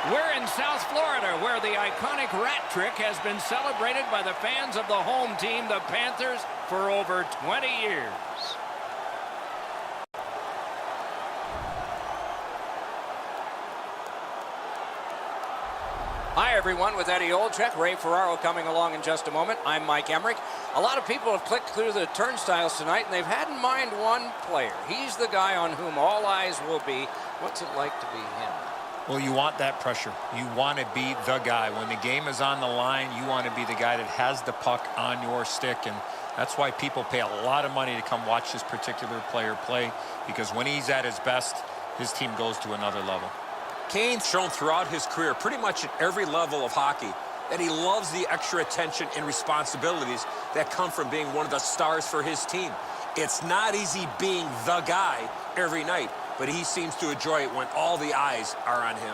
We're in South Florida, where the iconic rat trick has been celebrated by the fans of the home team, the Panthers, for over 20 years. Hi, everyone. With Eddie Olczyk, Ray Ferraro coming along in just a moment. I'm Mike Emmerich. A lot of people have clicked through the turnstiles tonight, and they've had in mind one player. He's the guy on whom all eyes will be. What's it like to be him? Well, you want that pressure. You want to be the guy. When the game is on the line, you want to be the guy that has the puck on your stick, and that's why people pay a lot of money to come watch this particular player play, because when he's at his best, his team goes to another level. Kane's shown throughout his career, pretty much at every level of hockey, that he loves the extra attention and responsibilities that come from being one of the stars for his team. It's not easy being the guy every night, but he seems to enjoy it when all the eyes are on him.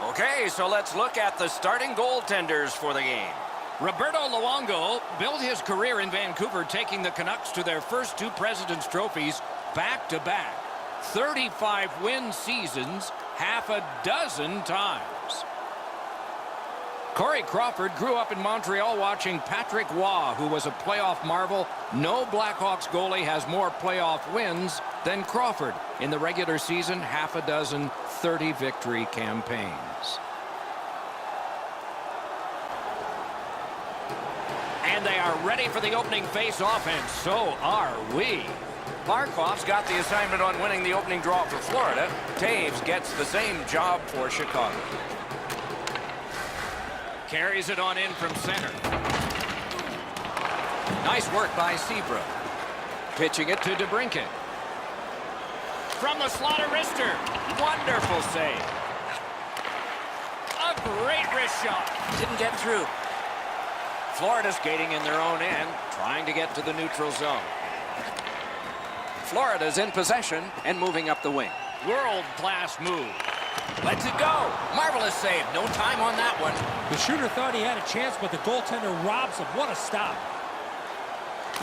Okay, so let's look at the starting goaltenders for the game. Roberto Luongo built his career in Vancouver, taking the Canucks to their first 2 President's Trophies back-to-back. 35 win seasons, half a dozen times. Corey Crawford grew up in Montreal watching Patrick Roy, who was a playoff marvel. No Blackhawks goalie has more playoff wins than Crawford. In the regular season, half a dozen 30-victory campaigns. And they are ready for the opening face-off, and so are we. Barkov's got the assignment on winning the opening draw for Florida. Taves gets the same job for Chicago. Carries it on in from center. Nice work by Seabrook. Pitching it to DeBrincat. From the slot of wrister. Wonderful save. A great wrist shot. Didn't get through. Florida skating in their own end, trying to get to the neutral zone. Florida's in possession and moving up the wing. World-class move. Lets it go. Marvelous save. No time on that one. The shooter thought he had a chance, but the goaltender robs him. What a stop.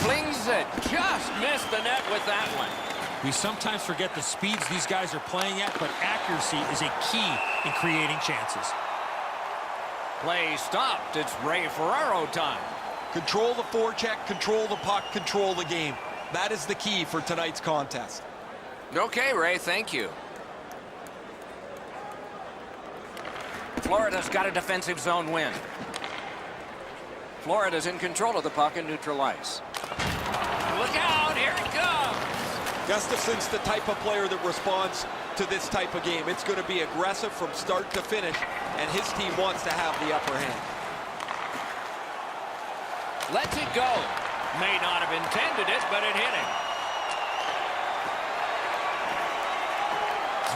Flings it. Just missed the net with that one. We sometimes forget the speeds these guys are playing at, but accuracy is a key in creating chances. Play stopped. It's Ray Ferraro time. Control the forecheck, control the puck, control the game. That is the key for tonight's contest. Okay, Ray, thank you. Florida's got a defensive zone win. Florida's in control of the puck in neutral ice. Look out, here it comes. Gustafson's the type of player that responds to this type of game. It's going to be aggressive from start to finish, and his team wants to have the upper hand. Lets it go. May not have intended it, but it hit him.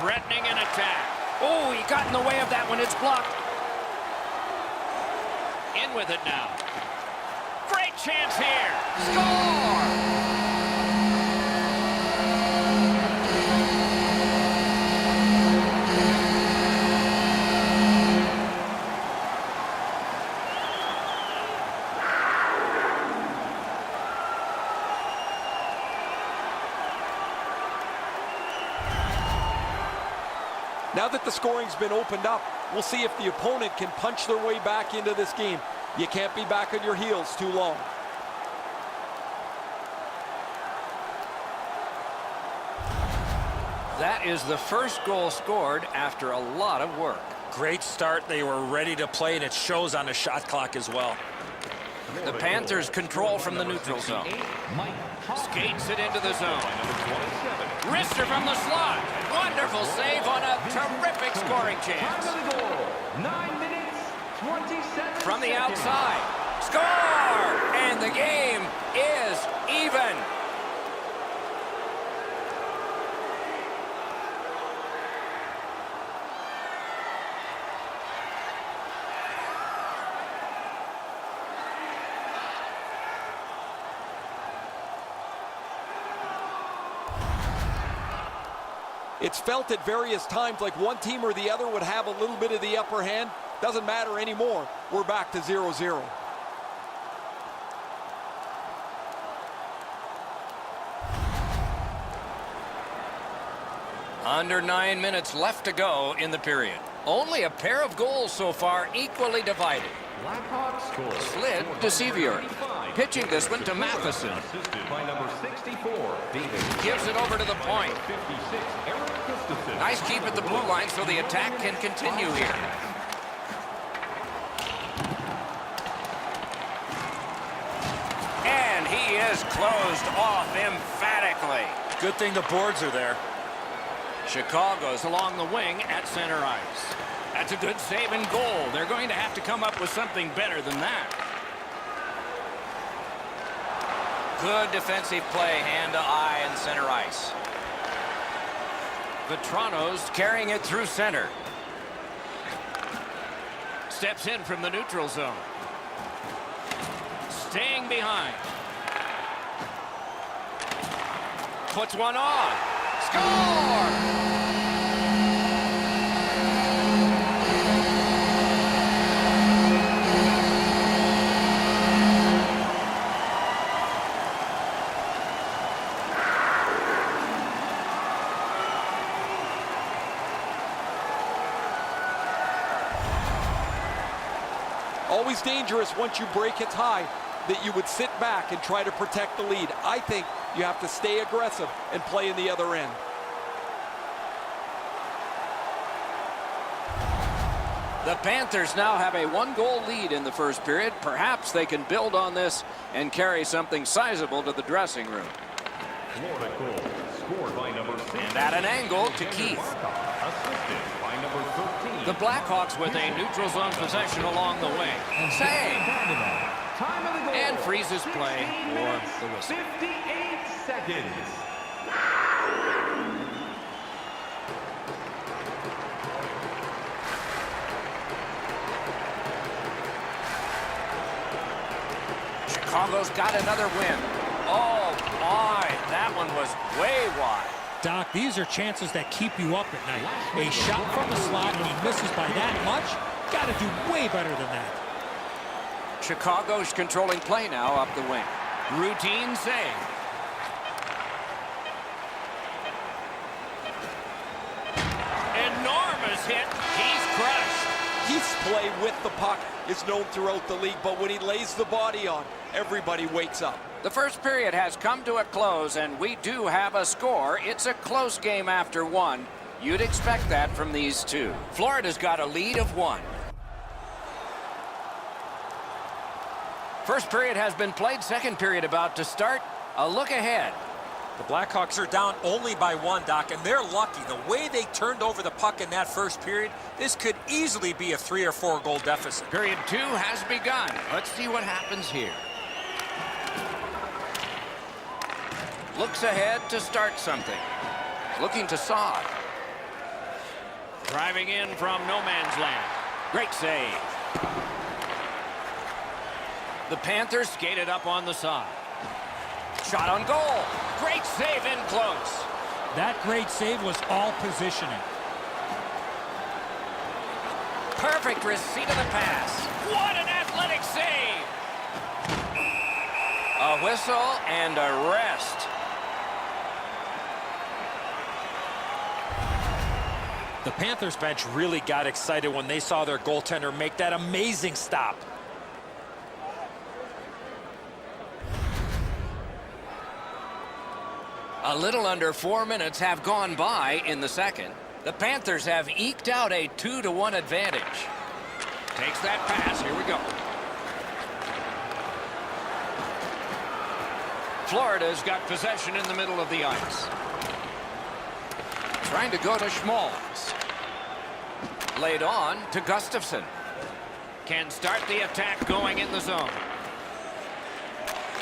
Threatening an attack. Oh, he got in the way of that one. It's blocked. In with it now. Great chance here. Score! Now that the scoring's been opened up, we'll see if the opponent can punch their way back into this game. You can't be back on your heels too long. That is the first goal scored after a lot of work. Great start. They were ready to play, and it shows on the shot clock as well. The Panthers control from the neutral zone. Skates it into the zone. Wrister from the slot. Wonderful save on a terrific scoring chance. 9 minutes, 27 From the outside. Score! And the game is even. It's felt at various times like one team or the other would have a little bit of the upper hand. Doesn't matter anymore. We're back to 0-0. Under 9 minutes left to go in the period. Only a pair of goals so far, equally divided. Blackhawks score. Slid to Sevier. Pitching this one to Matheson. Assisted by number 64, David. Gives it over to the point. 56, Eric Gustafson. Nice keep at the blue line so the attack can continue here. And he is closed off emphatically. Good thing the boards are there. Chicago's along the wing at center ice. That's a good save and goal. They're going to have to come up with something better than that. Good defensive play, hand to eye and center ice. The Toronto's carrying it through center. Steps in from the neutral zone. Staying behind. Puts one on. Score! Always dangerous once you break it high that you would sit back and try to protect the lead. I think you have to stay aggressive and play in the other end. The Panthers now have a 1-goal lead in the first period. Perhaps they can build on this and carry something sizable to the dressing room. Florida goal scored by number 6. And at an angle to Keith. Assisted by number 13. The Blackhawks with a neutral zone possession along the wing. Save. Time of the goal. And freezes play 16 for minutes, the whistle. 58 seconds. Chicago's got another win. Oh, my. That one was way wide. Doc, these are chances that keep you up at night. A shot from the slot and he misses by that much. Got to do way better than that. Chicago's controlling play now up the wing. Routine save. Enormous hit. He's crushed. Keith's play with the puck is known throughout the league, but when he lays the body on, everybody wakes up. The first period has come to a close, and we do have a score. It's a close game after 1. You'd expect that from these two. Florida's got a lead of 1. First period has been played. Second period about to start. A look ahead. The Blackhawks are down only by 1, Doc, and they're lucky. The way they turned over the puck in that first period, this could easily be a 3 or 4 goal deficit. Period 2 has begun. Let's see what happens here. Looks ahead to start something. Looking to Saad. Driving in from no man's land. Great save. The Panthers skated up on the side. Shot on goal. Great save in close. That great save was all positioning. Perfect receipt of the pass. What an athletic save. A whistle and a rest. The Panthers bench really got excited when they saw their goaltender make that amazing stop. A little under 4 minutes have gone by in the second. The Panthers have eked out a 2-1 advantage. Takes that pass. Here we go. Florida's got possession in the middle of the ice. Trying to go to Schmaltz. Laid on to Gustafson. Can start the attack going in the zone.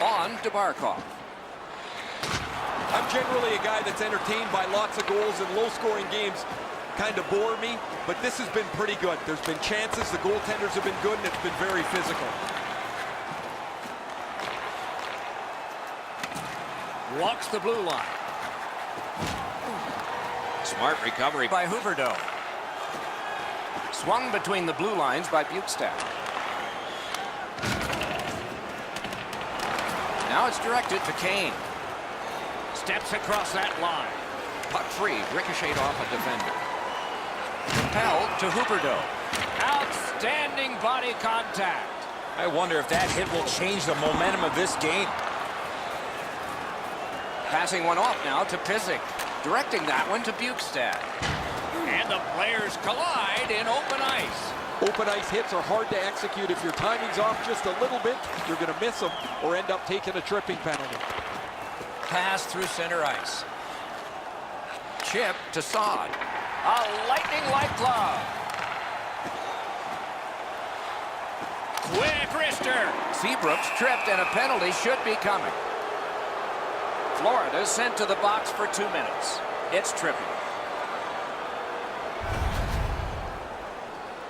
On to Barkov. I'm generally a guy that's entertained by lots of goals, and low-scoring games kind of bore me, but this has been pretty good. There's been chances, the goaltenders have been good, and it's been very physical. Walks the blue line. Smart recovery by Huberdeau. Swung between the blue lines by Bukestad. Now it's directed to Kane. Steps across that line. Puck free, ricocheted off a defender. Propelled to Huberdeau. Outstanding body contact. I wonder if that hit will change the momentum of this game. Passing one off now to Pysyk. Directing that one to Bukestad. And the players collide in open ice. Open ice hits are hard to execute. If your timing's off just a little bit, you're going to miss them or end up taking a tripping penalty. Pass through center ice. Chip to Saad. A lightning-like glove. Quick wrister. Seabrook's tripped and a penalty should be coming. Florida sent to the box for 2 minutes. It's tripping.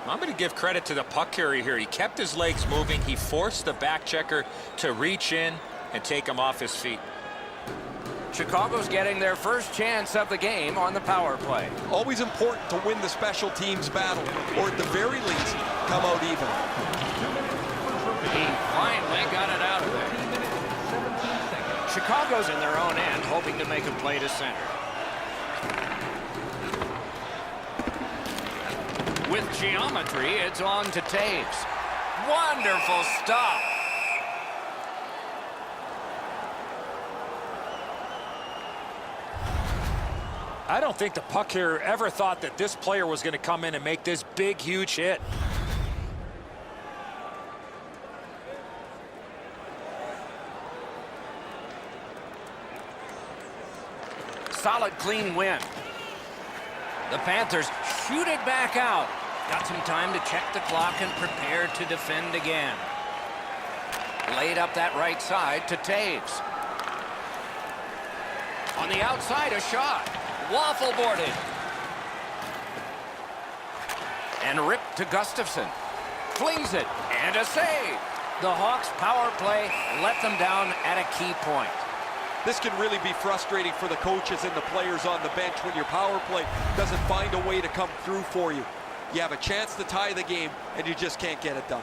I'm going to give credit to the puck carrier here. He kept his legs moving. He forced the back checker to reach in and take him off his feet. Chicago's getting their first chance of the game on the power play. Always important to win the special teams battle, or at the very least, come out even. He finally got it out of there. Chicago's in their own end, hoping to make a play to center. With geometry, it's on to Taves. Wonderful stop. I don't think the puck carrier ever thought that this player was going to come in and make this big, huge hit. Solid, clean win. The Panthers shoot it back out. Got some time to check the clock and prepare to defend again. Laid up that right side to Taves. On the outside, a shot. Waffle boarded. And ripped to Gustafsson. Flings it, and a save. The Hawks' power play let them down at a key point. This can really be frustrating for the coaches and the players on the bench when your power play doesn't find a way to come through for you. You have a chance to tie the game, and you just can't get it done.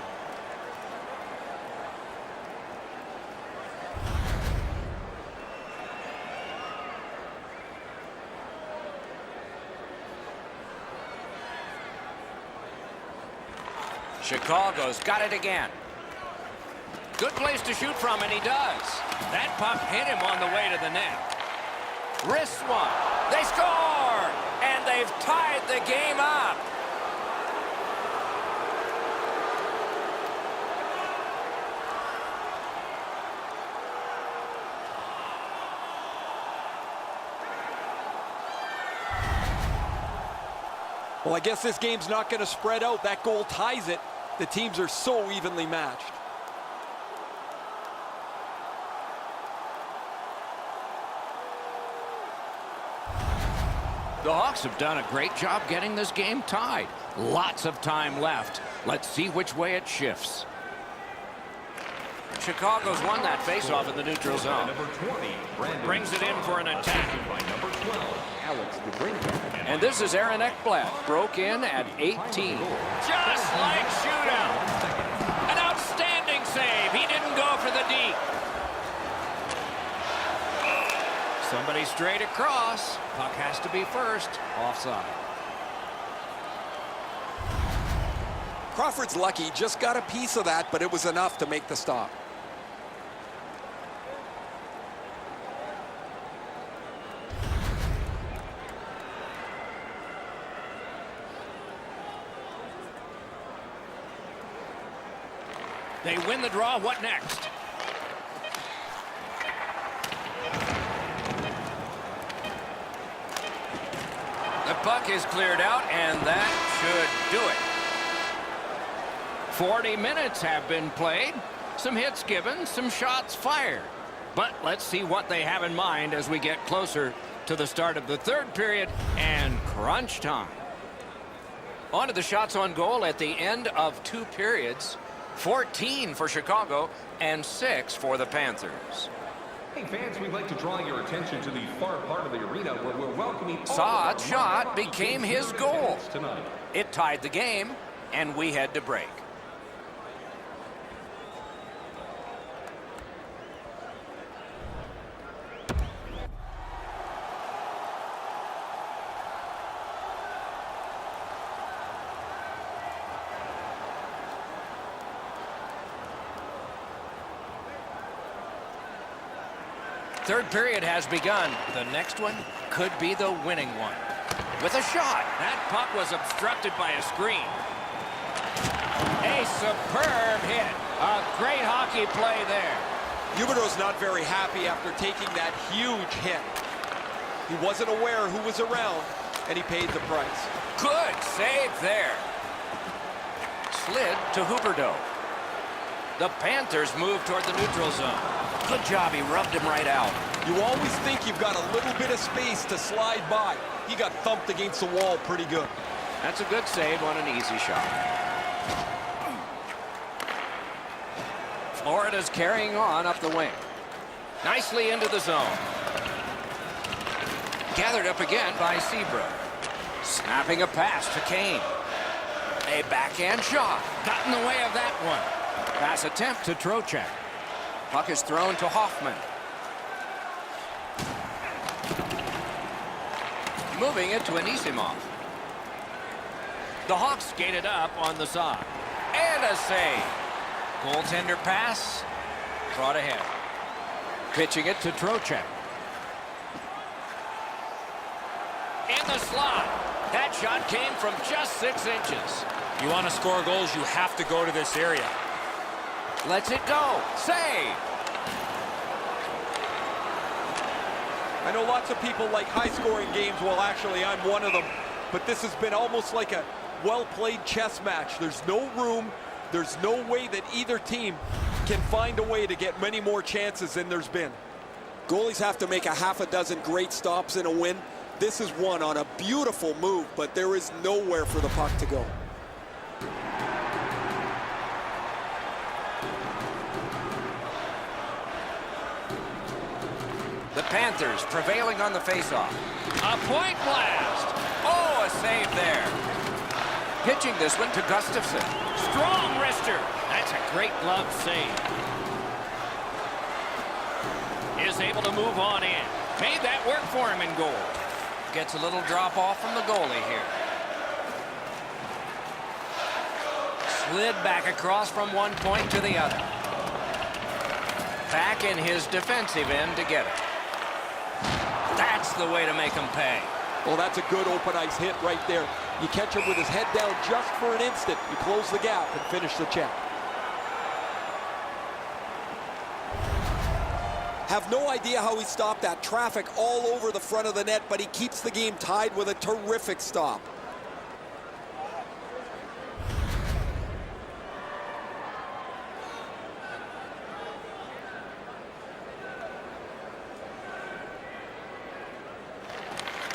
Chicago's got it again. Good place to shoot from, and he does. That puck hit him on the way to the net. Wrist one. They score! And they've tied the game up. Well, I guess this game's not going to spread out. That goal ties it. The teams are so evenly matched. The Hawks have done a great job getting this game tied. Lots of time left. Let's see which way it shifts. Chicago's won that faceoff in the neutral zone. Brings it in for an attack. And this is Aaron Ekblad. Broke in at 18. Just like shootout. An outstanding save. He didn't go for the deep. Somebody straight across. Puck has to be first. Offside. Crawford's lucky. Just got a piece of that, but it was enough to make the stop. They win the draw. What next? The puck is cleared out, and that should do it. 40 minutes have been played. Some hits given, some shots fired. But let's see what they have in mind as we get closer to the start of the third period and crunch time. On to the shots on goal at the end of 2 periods. 14 for Chicago and 6 for the Panthers. Hey fans, we'd like to draw your attention to the far part of the arena where we're welcoming Saad's shot became his goal. Tonight. It tied the game, and we head to break. Third period has begun. The next one could be the winning one. With a shot. That puck was obstructed by a screen. A superb hit. A great hockey play there. Huberdeau's not very happy after taking that huge hit. He wasn't aware who was around, and he paid the price. Good save there. Slid to Huberdeau. The Panthers move toward the neutral zone. Good job, he rubbed him right out. You always think you've got a little bit of space to slide by. He got thumped against the wall pretty good. That's a good save on an easy shot. Florida's carrying on up the wing. Nicely into the zone. Gathered up again by Seabrook. Snapping a pass to Kane. A backhand shot. Got in the way of that one. Pass attempt to Trocheck. Puck is thrown to Hoffman. Moving it to Anisimov. The Hawks skated up on the side. And a save. Goaltender pass. Brought ahead. Pitching it to Trocheck. In the slot. That shot came from just 6 inches. You want to score goals, you have to go to this area. Lets it go. Save. I know lots of people like high-scoring games. Well, actually, I'm one of them. But this has been almost like a well-played chess match. There's no room. There's no way that either team can find a way to get many more chances than there's been. Goalies have to make a half a dozen great stops in a win. This is one on a beautiful move, but there is nowhere for the puck to go. The Panthers prevailing on the faceoff. A point blast. Oh, a save there. Pitching this one to Gustafsson. Strong wrister. That's a great glove save. Is able to move on in. Made that work for him in goal. Gets a little drop off from the goalie here. Slid back across from one point to the other. Back in his defensive end to get it. That's the way to make him pay. Well, that's a good open ice hit right there. You catch him with his head down just for an instant. You close the gap and finish the check. Have no idea how he stopped that traffic all over the front of the net, but he keeps the game tied with a terrific stop.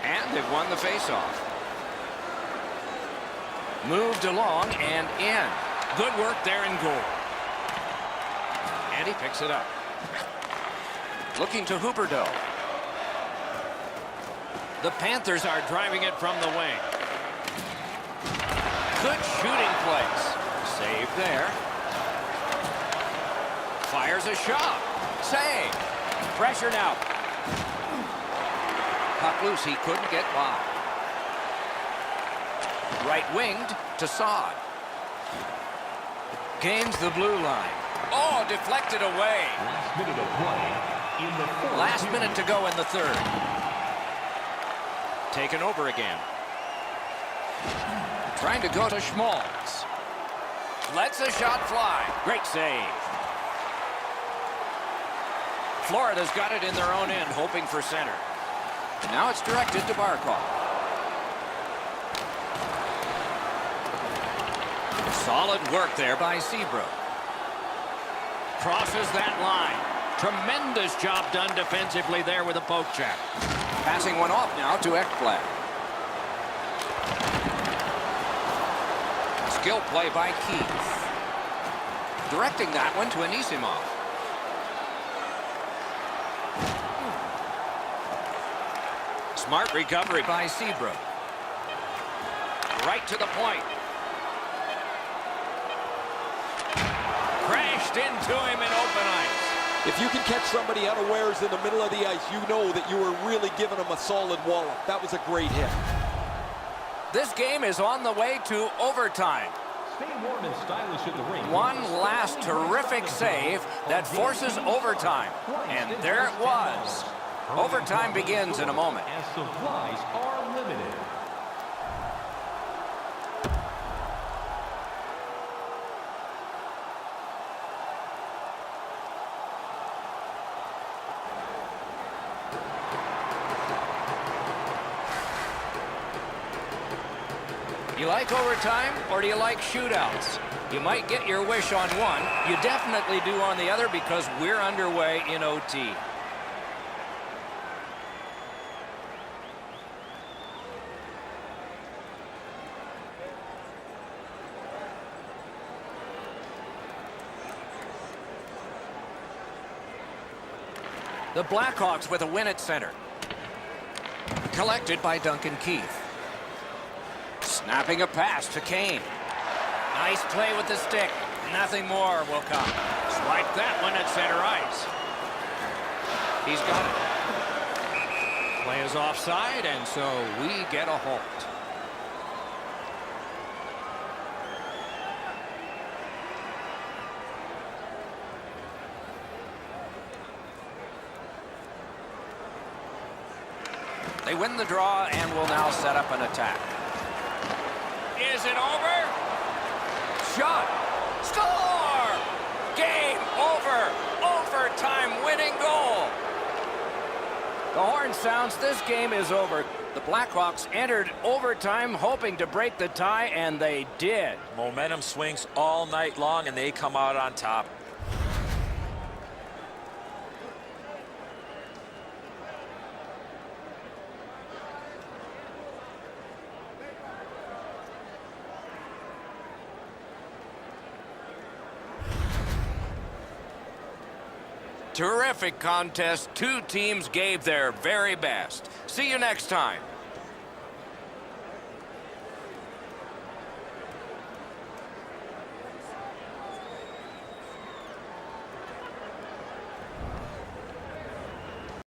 And they've won the faceoff. Moved along and in. Good work there in goal. And he picks it up. Looking to Huberdeau. The Panthers are driving it from the wing. Good shooting place. Save there. Fires a shot. Save. Pressure now. Puck loose. He couldn't get by. Right winged to Saad. Gains the blue line. Oh, deflected away. Last minute of play. Last minute to go in the third. Taken over again. Trying to go to Schmaltz. Lets a shot fly. Great save. Florida's got it in their own end, hoping for center. Now it's directed to Barkov. Solid work there by Seabrook. Crosses that line. Tremendous job done defensively there with a poke check. Passing one off now to Ekblad. Skill play by Keith. Directing that one to Anisimov. Smart recovery by Seabrook. Right to the point. Crashed into him in open ice. If you can catch somebody unawares in the middle of the ice, you know that you were really giving them a solid wallop. That was a great hit. This game is on the way to overtime. Stay warm and stylish in the ring. One last terrific save that forces overtime. And there it was. Overtime begins in a moment. As supplies are limited. You like overtime, or do you like shootouts? You might get your wish on one. You definitely do on the other, because we're underway in OT. The Blackhawks with a win at center. Collected by Duncan Keith. Snapping a pass to Kane. Nice play with the stick. Nothing more will come. Swipe that one at center ice. He's got it. Play is offside, and so we get a halt. They win the draw and will now set up an attack. Is it over? Shot. Score! Game over. Overtime winning goal. The horn sounds. This game is over. The Blackhawks entered overtime hoping to break the tie, and they did. Momentum swings all night long, and they come out on top. Terrific contest. Two teams gave their very best. See you next time.